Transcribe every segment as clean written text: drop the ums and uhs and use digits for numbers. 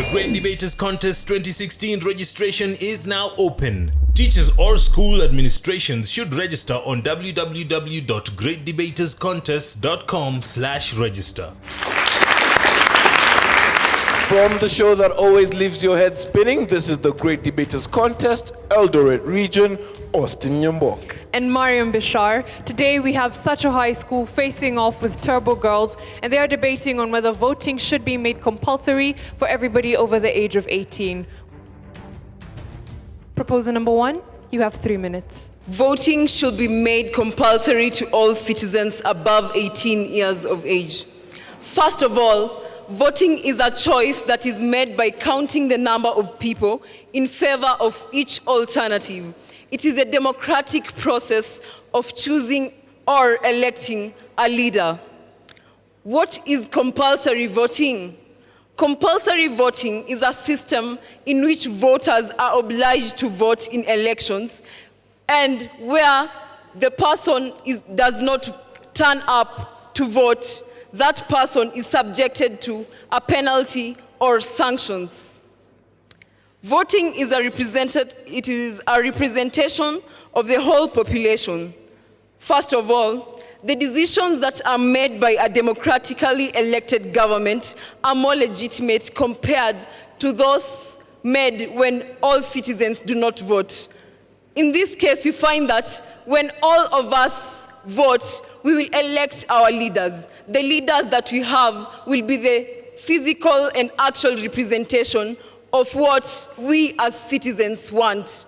The Great Debaters Contest 2016 registration is now open. Teachers or school administrations should register on www.greatdebaterscontest.com/register. From the show that always leaves your head spinning, this is the Great Debaters Contest, Eldoret Region, Austin Nyambok. And Mariam Bishar. Today we have Sacho High School facing off with Turbo Girls, and they are debating on whether voting should be made compulsory for everybody over the age of 18. Proposal number 1, you have 3 minutes. Voting should be made compulsory to all citizens above 18 years of age. First of all, voting is a choice that is made by counting the number of people in favor of each alternative. It is a democratic process of choosing or electing a leader. What is compulsory voting? Compulsory voting is a system in which voters are obliged to vote in elections, and where the person does not turn up to vote, that person is subjected to a penalty or sanctions. Voting is a representation of the whole population. First of all, the decisions that are made by a democratically elected government are more legitimate compared to those made when all citizens do not vote. In this case, you find that when all of us vote, we will elect our leaders. The leaders that we have will be the physical and actual representation of what we as citizens want.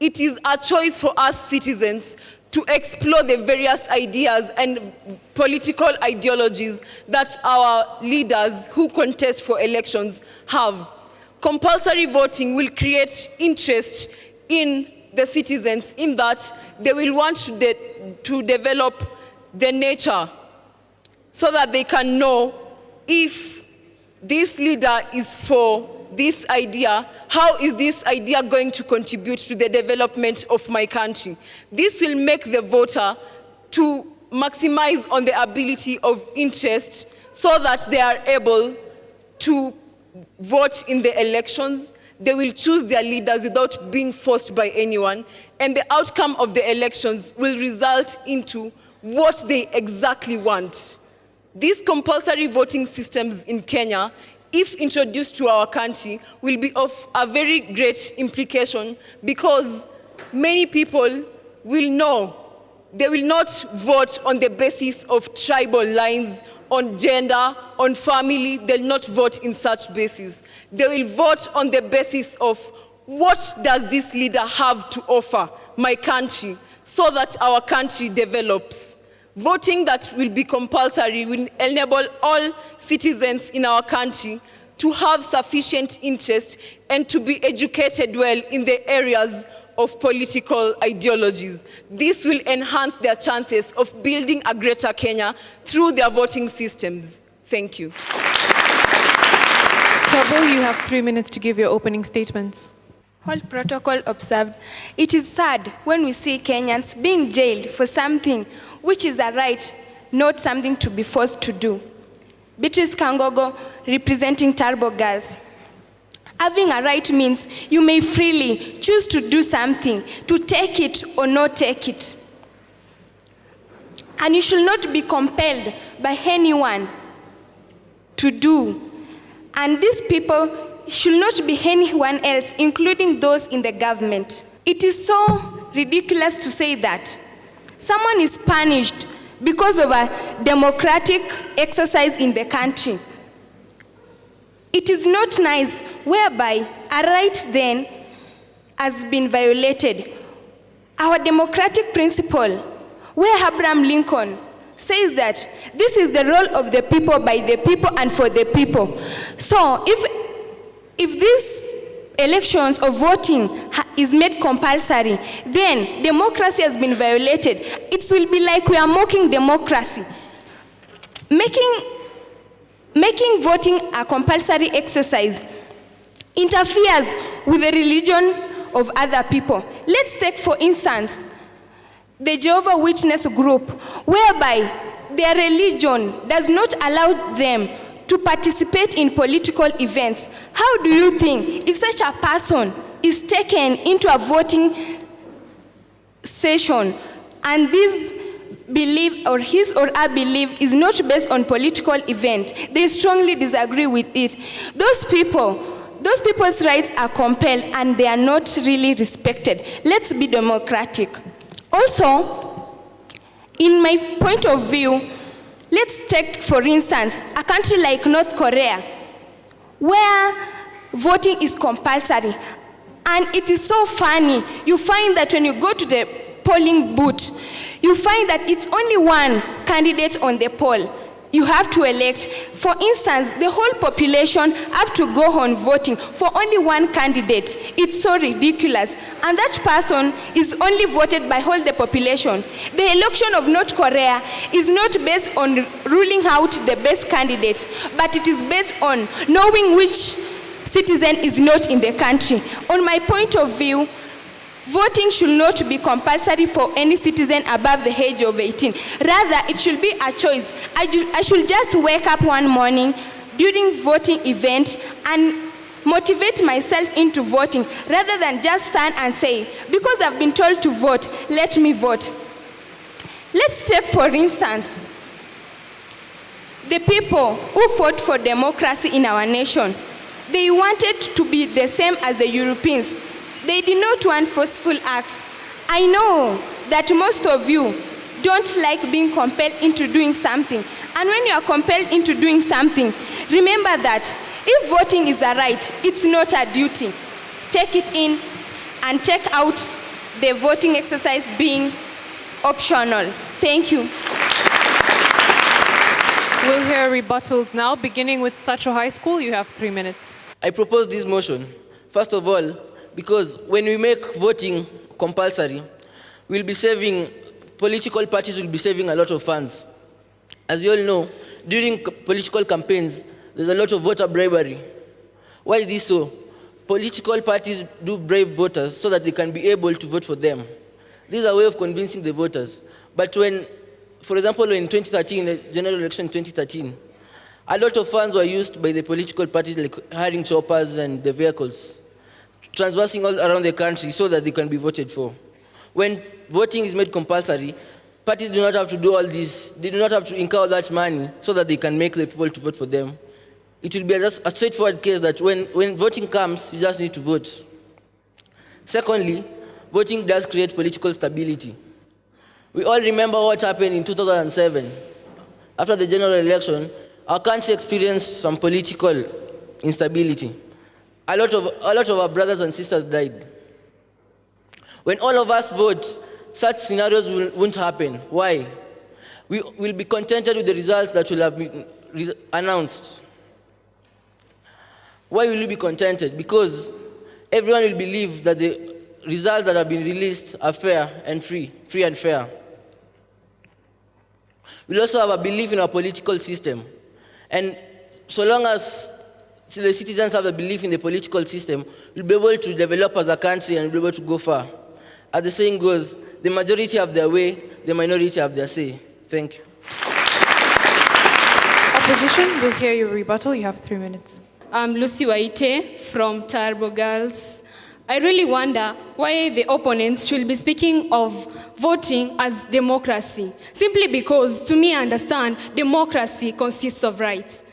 It is a choice for us citizens to explore the various ideas and political ideologies that our leaders who contest for elections have. Compulsory voting will create interest in the citizens in that they will want to develop the nature so that they can know if this leader is for this idea, how is this idea going to contribute to the development of my country? This will make the voter to maximize on the ability of interest so that they are able to vote in the elections. They will choose their leaders without being forced by anyone, and the outcome of the elections will result into what they exactly want. These compulsory voting systems in Kenya, if introduced to our country, will be of a very great implication because many people will know they will not vote on the basis of tribal lines, on gender, on family. They'll not vote in such basis. They will vote on the basis of what does this leader have to offer my country so that our country develops. Voting that will be compulsory will enable all citizens in our country to have sufficient interest and to be educated well in the areas of political ideologies. This will enhance their chances of building a greater Kenya through their voting systems. Thank you. Turbo, you have 3 minutes to give your opening statements. All protocol observed. It is sad when we see Kenyans being jailed for something which is a right, not something to be forced to do. Beatrice Kangogo, representing Turbo Girls. Having a right means you may freely choose to do something, to take it or not take it. And you should not be compelled by anyone to do. And these people should not be anyone else, including those in the government. It is so ridiculous to say that someone is punished because of a democratic exercise in the country. It is not nice whereby a right then has been violated. Our democratic principle, where Abraham Lincoln says that this is the role of the people, by the people, and for the people. So if these elections or voting is made compulsory, then democracy has been violated. It will be like we are mocking democracy. Making voting a compulsory exercise interferes with the religion of other people. Let's take, for instance, the Jehovah's Witness group, whereby their religion does not allow them to participate in political events. How do you think if such a person is taken into a voting session and this belief or his or her belief is not based on political event, they strongly disagree with it. Those people's rights are compelled and they are not really respected. Let's be democratic. Also, in my point of view, let's take, for instance, a country like North Korea, where voting is compulsory. And it is so funny. You find that when you go to the polling booth, you find that it's only one candidate on the poll you have to elect. For instance, the whole population have to go on voting for only one candidate. It's so ridiculous. And that person is only voted by all the population. The election of North Korea is not based on ruling out the best candidate, but it is based on knowing which citizen is not in the country. On my point of view, voting should not be compulsory for any citizen above the age of 18. Rather, it should be a choice. I should just wake up one morning during voting event and motivate myself into voting rather than just stand and say, because I've been told to vote, let me vote. Let's take, for instance, the people who fought for democracy in our nation. They wanted to be the same as the Europeans. They did not want forceful acts. I know that most of you don't like being compelled into doing something. And when you are compelled into doing something, remember that if voting is a right, it's not a duty. Take it in and take out the voting exercise being optional. Thank you. We'll hear rebuttals now, beginning with Sacho High School. You have 3 minutes. I propose this motion, first of all, because when we make voting compulsory, political parties will be saving a lot of funds. As you all know, during political campaigns, there's a lot of voter bribery. Why is this so? Political parties do bribe voters so that they can be able to vote for them. This is a way of convincing the voters. But when, for example, in 2013, the general election in 2013, a lot of funds were used by the political parties, like hiring choppers and the vehicles, transversing all around the country so that they can be voted for. When voting is made compulsory, parties do not have to do all this. They do not have to incur that money so that they can make the people to vote for them. It will be just a straightforward case that when voting comes, you just need to vote. Secondly, voting does create political stability. We all remember what happened in 2007. After the general election, our country experienced some political instability. A lot of our brothers and sisters died. When all of us vote, such scenarios won't happen. Why? We will be contented with the results that will have been announced. Why will we be contented? Because everyone will believe that the results that have been released are fair and free and fair. We'll also have a belief in our political system. And so long as the citizens have a belief in the political system, we'll be able to develop as a country and we'll be able to go far. As the saying goes, the majority have their way, the minority have their say. Thank you. Opposition, we'll hear your rebuttal. You have 3 minutes. I'm Lucy Waite from Turbo Girls. I really wonder why the opponents should be speaking of voting as democracy. Simply because, to me, I understand democracy consists of rights.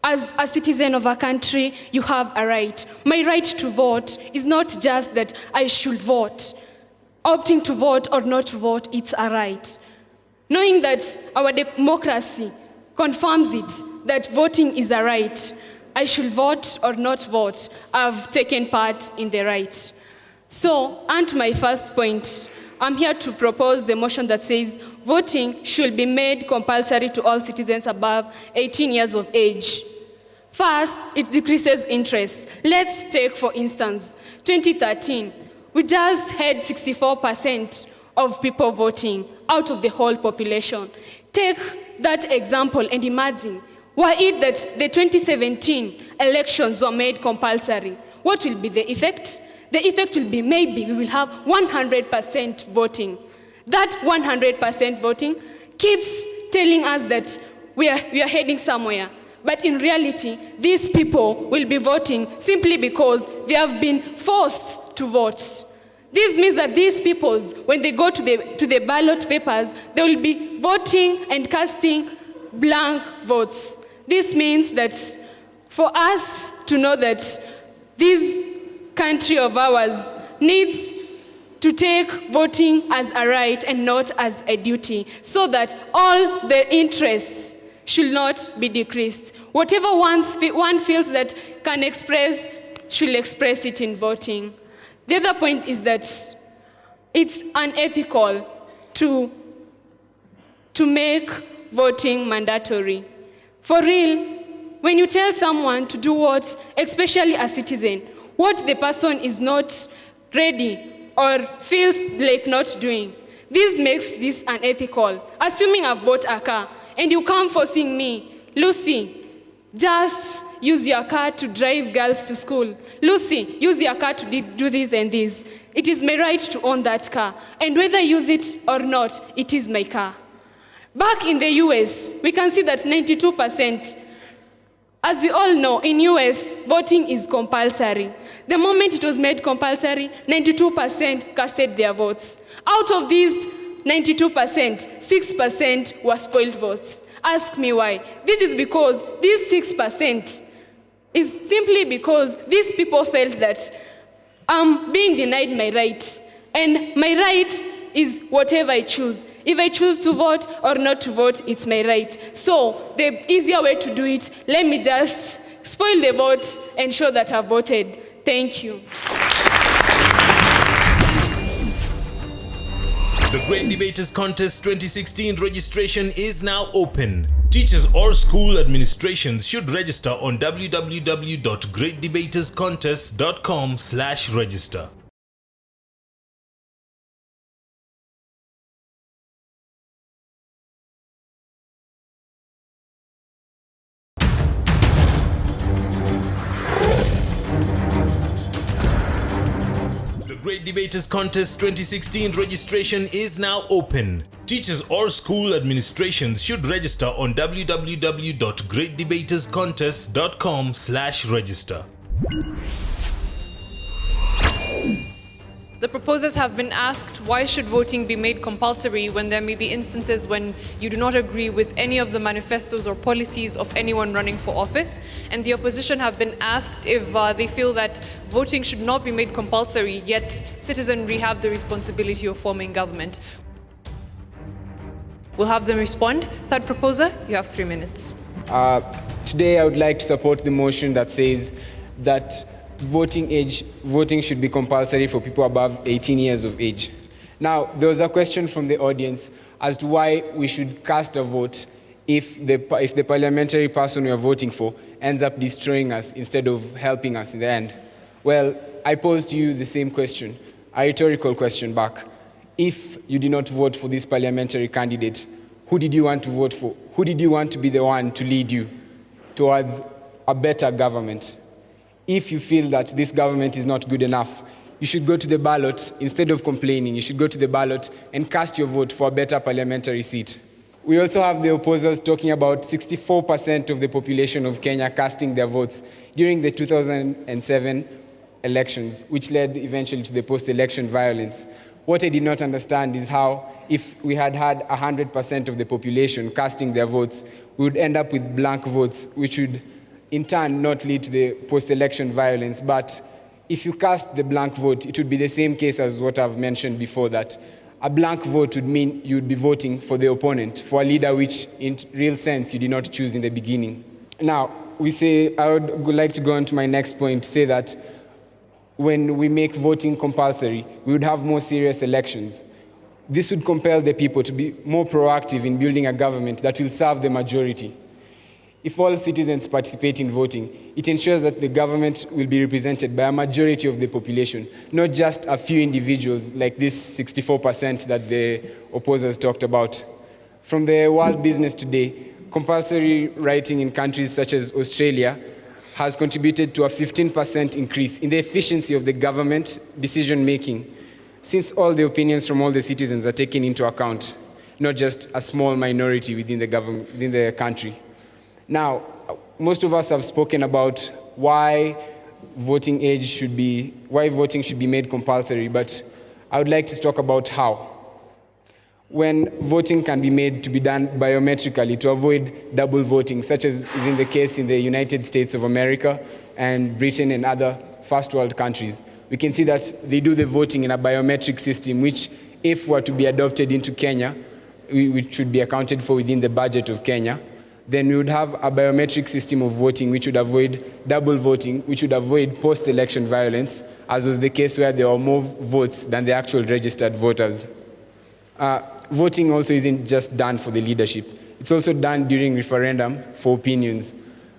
As a citizen of a country, you have a right. My right to vote is not just that I should vote. Opting to vote or not to vote, it's a right. Knowing that our democracy confirms it, that voting is a right, I should vote or not vote, I've taken part in the right. So, on to my first point, I'm here to propose the motion that says voting should be made compulsory to all citizens above 18 years of age. First, it decreases interest. Let's take, for instance, 2013. We just had 64% of people voting out of the whole population. Take that example and imagine, were it that the 2017 elections were made compulsory, what will be the effect? The effect will be maybe we will have 100% voting. That 100% voting keeps telling us that we are heading somewhere. But in reality, these people will be voting simply because they have been forced to vote. This means that these people, when they go to the ballot papers, they will be voting and casting blank votes. This means that for us to know that this country of ours needs to take voting as a right and not as a duty, so that all the interests should not be decreased. Whatever one feels that can express, should express it in voting. The other point is that it's unethical to make voting mandatory. For real, when you tell someone to do what, especially a citizen, what the person is not ready or feels like not doing, this makes this unethical. Assuming I've bought a car and you come forcing me, Lucy, just use your car to drive girls to school. Lucy, use your car to do this and this. It is my right to own that car. And whether I use it or not, it is my car. Back in the US, we can see that 92%, as we all know, in US, voting is compulsory. The moment it was made compulsory, 92% casted their votes. Out of these 92%, 6% were spoiled votes. Ask me why. This is because these 6% is simply because these people felt that I'm being denied my right. And my right is whatever I choose. If I choose to vote or not to vote, it's my right. So the easier way to do it, let me just spoil the vote and show that I voted. Thank you. The Great Debaters Contest 2016 registration is now open. Teachers or school administrations should register on www.greatdebaterscontest.com/register. The Great Debaters Contest 2016 registration is now open. Teachers or school administrations should register on www.greatdebaterscontest.com/register. The proposers have been asked why should voting be made compulsory when there may be instances when you do not agree with any of the manifestos or policies of anyone running for office, and the opposition have been asked if they feel that voting should not be made compulsory, yet citizenry have the responsibility of forming government. We'll have them respond. Third proposer, you have 3 minutes. Today I would like to support the motion that says that voting should be compulsory for people above 18 years of age. Now, there was a question from the audience as to why we should cast a vote if the parliamentary person we are voting for ends up destroying us instead of helping us in the end. Well, I pose to you the same question, a rhetorical question back. If you did not vote for this parliamentary candidate, who did you want to vote for? Who did you want to be the one to lead you towards a better government? If you feel that this government is not good enough, you should go to the ballot instead of complaining. You should go to the ballot and cast your vote for a better parliamentary seat. We also have the opposers talking about 64% of the population of Kenya casting their votes during the 2007 elections, which led eventually to the post-election violence. What I did not understand is how, if we had 100% of the population casting their votes, we would end up with blank votes, which would in turn not lead to the post-election violence. But if you cast the blank vote, it would be the same case as what I've mentioned before, that a blank vote would mean you'd be voting for the opponent, for a leader which in real sense you did not choose in the beginning. Now, I would like to go on to my next point, to say that when we make voting compulsory, we would have more serious elections. This would compel the people to be more proactive in building a government that will serve the majority. If all citizens participate in voting, it ensures that the government will be represented by a majority of the population, not just a few individuals like this 64% that the opposers talked about. From the World Business Today, compulsory writing in countries such as Australia has contributed to a 15% increase in the efficiency of the government decision-making, since all the opinions from all the citizens are taken into account, not just a small minority within the country. Now, most of us have spoken about why voting should be made compulsory, but I would like to talk about how. When voting can be made to be done biometrically to avoid double voting, such as is in the case in the United States of America and Britain and other first world countries, we can see that they do the voting in a biometric system, which, if were to be adopted into Kenya, which should be accounted for within the budget of Kenya, then we would have a biometric system of voting which would avoid double voting, which would avoid post-election violence, as was the case where there were more votes than the actual registered voters. Voting also isn't just done for the leadership. It's also done during referendum for opinions.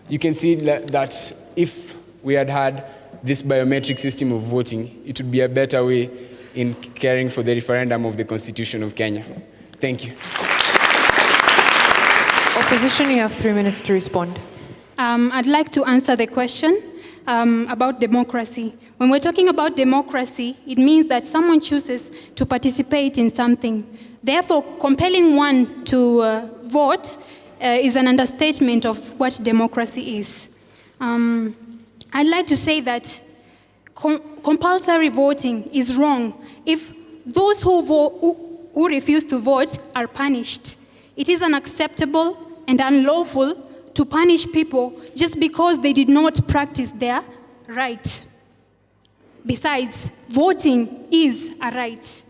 You can see that if we had had this biometric system of voting, it would be a better way in caring for the referendum of the Constitution of Kenya. Thank you. Opposition, you have 3 minutes to respond. I'd like to answer the question about democracy. When we're talking about democracy, it means that someone chooses to participate in something. Therefore, compelling one to vote is an understatement of what democracy is. I'd like to say that compulsory voting is wrong if those who refuse to vote are punished. It is unacceptable and unlawful to punish people just because they did not practice their right. Besides, voting is a right.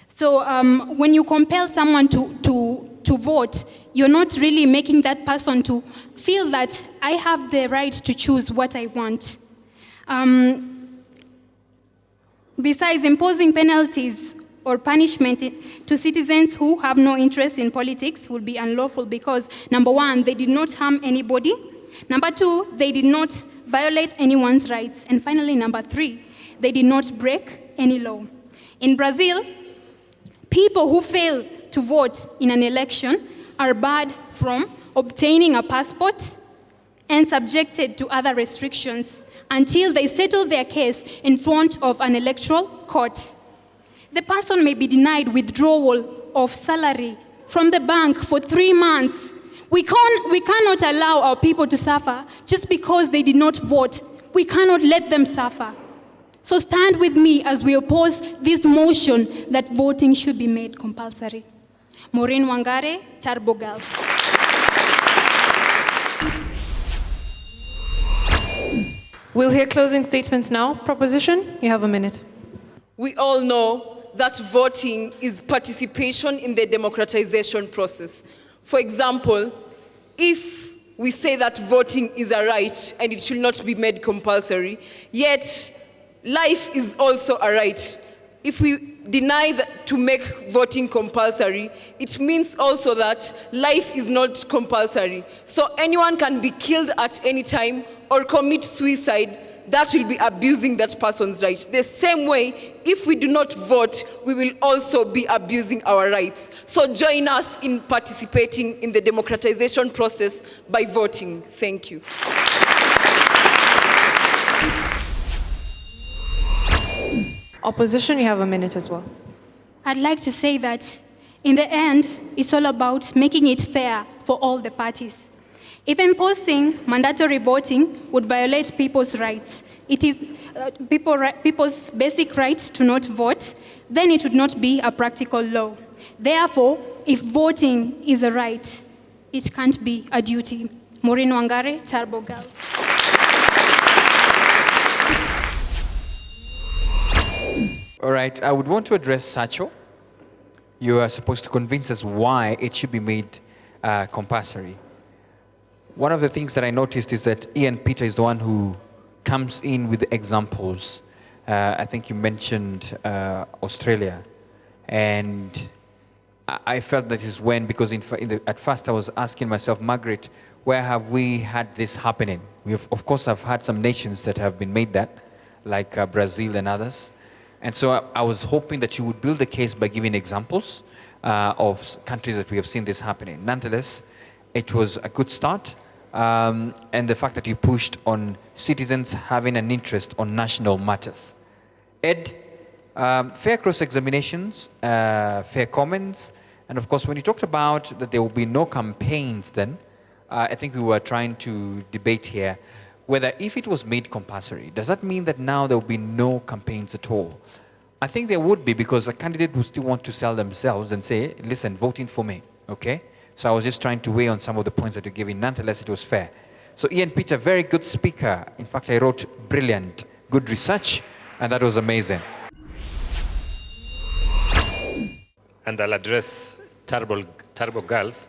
So when you compel someone to vote, you're not really making that person to feel that I have the right to choose what I want. Besides, imposing penalties or punishment to citizens who have no interest in politics would be unlawful because, number one, they did not harm anybody. Number two, they did not violate anyone's rights. And finally, number three, they did not break any law. In Brazil, people who fail to vote in an election are barred from obtaining a passport and subjected to other restrictions until they settle their case in front of an electoral court. The person may be denied withdrawal of salary from the bank for 3 months. We cannot allow our people to suffer just because they did not vote. We cannot let them suffer. So stand with me as we oppose this motion that voting should be made compulsory. Maureen Wangare, Turbo Girls. We'll hear closing statements now. Proposition, you have a minute. We all know that voting is participation in the democratization process. For example, if we say that voting is a right and it should not be made compulsory, yet life is also a right. If we deny to make voting compulsory, it means also that life is not compulsory. So anyone can be killed at any time or commit suicide. That will be abusing that person's rights. The same way, if we do not vote, we will also be abusing our rights. So join us in participating in the democratization process by voting. Thank you. Opposition, you have a minute as well. I'd like to say that in the end, it's all about making it fair for all the parties. If imposing mandatory voting would violate people's rights, it is people's basic right to not vote, then it would not be a practical law. Therefore, if voting is a right, it can't be a duty. Maureen Wangare, Turbo Girl. All right, I would want to address Sacho. You are supposed to convince us why it should be made compulsory. One of the things that I noticed is that Ian Peter is the one who comes in with examples. I think you mentioned Australia. And I felt that is when, because at first I was asking myself, Margaret, where have we had this happening? We have, of course, I've had some nations that have been made that, like Brazil and others. And so I was hoping that you would build a case by giving examples of countries that we have seen this happening. Nonetheless, it was a good start. And the fact that you pushed on citizens having an interest on national matters. Ed, fair cross-examinations, fair comments, and of course when you talked about that there will be no campaigns then, I think we were trying to debate here whether if it was made compulsory, does that mean that now there will be no campaigns at all? I think there would be, because a candidate would still want to sell themselves and say, listen, voting for me, okay? So I was just trying to weigh on some of the points that you're giving. Nonetheless, it was fair. So Ian Peter, very good speaker. In fact, I wrote brilliant, good research, and that was amazing. And I'll address Turbo Girls.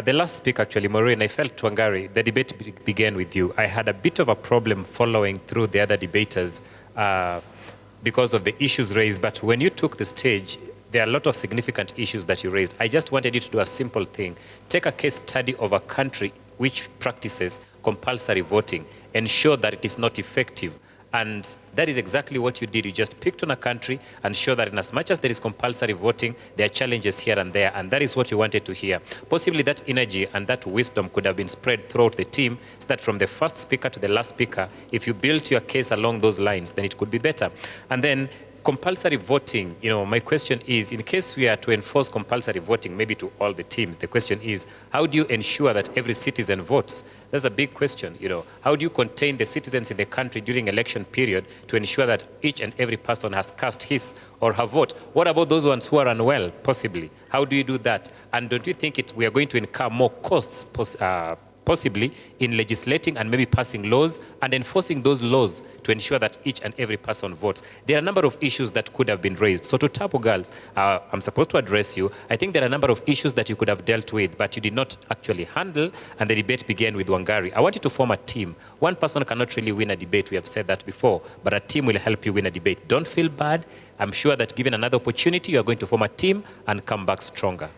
The last speaker, actually, Maureen, I felt, Wangari, the debate began with you. I had a bit of a problem following through the other debaters because of the issues raised, but when you took the stage, there are a lot of significant issues that you raised. I just wanted you to do a simple thing. Take a case study of a country which practices compulsory voting, ensure that it is not effective. And that is exactly what you did. You just picked on a country and show that in as much as there is compulsory voting, there are challenges here and there, and that is what you wanted to hear. Possibly that energy and that wisdom could have been spread throughout the team, so that from the first speaker to the last speaker, if you built your case along those lines, then it could be better. And then compulsory voting, my question is, in case we are to enforce compulsory voting, maybe to all the teams, the question is, how do you ensure that every citizen votes? That's a big question, How do you contain the citizens in the country during election period to ensure that each and every person has cast his or her vote? What about those ones who are unwell, possibly? How do you do that? And don't you think we are going to incur more costs, possibly in legislating and maybe passing laws and enforcing those laws to ensure that each and every person votes? There are a number of issues that could have been raised. So to Turbo Girls, I'm supposed to address you. I think there are a number of issues that you could have dealt with, but you did not actually handle, and the debate began with Wangari. I want you to form a team. One person cannot really win a debate, we have said that before, but a team will help you win a debate. Don't feel bad. I'm sure that given another opportunity, you are going to form a team and come back stronger.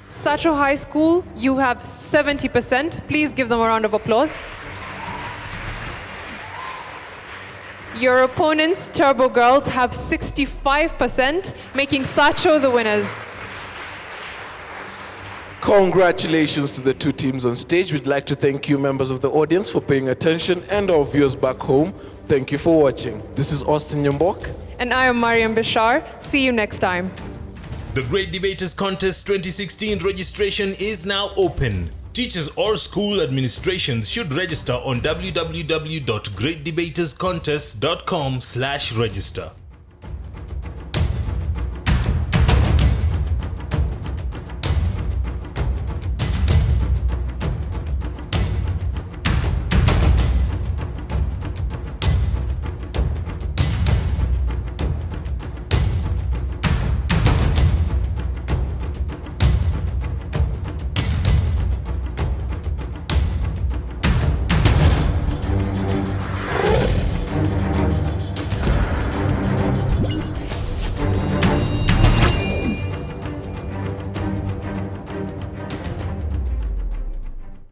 Sacho High School, you have 70%. Please give them a round of applause. Your opponents, Turbo Girls, have 65%, making Sacho the winners. Congratulations to the two teams on stage. We'd like to thank you, members of the audience, for paying attention, and our viewers back home. Thank you for watching. This is Austin Nyambok. And I am Mariam Bishar. See you next time. The Great Debaters Contest 2016 registration is now open. Teachers or school administrations should register on www.greatdebaterscontest.com/register.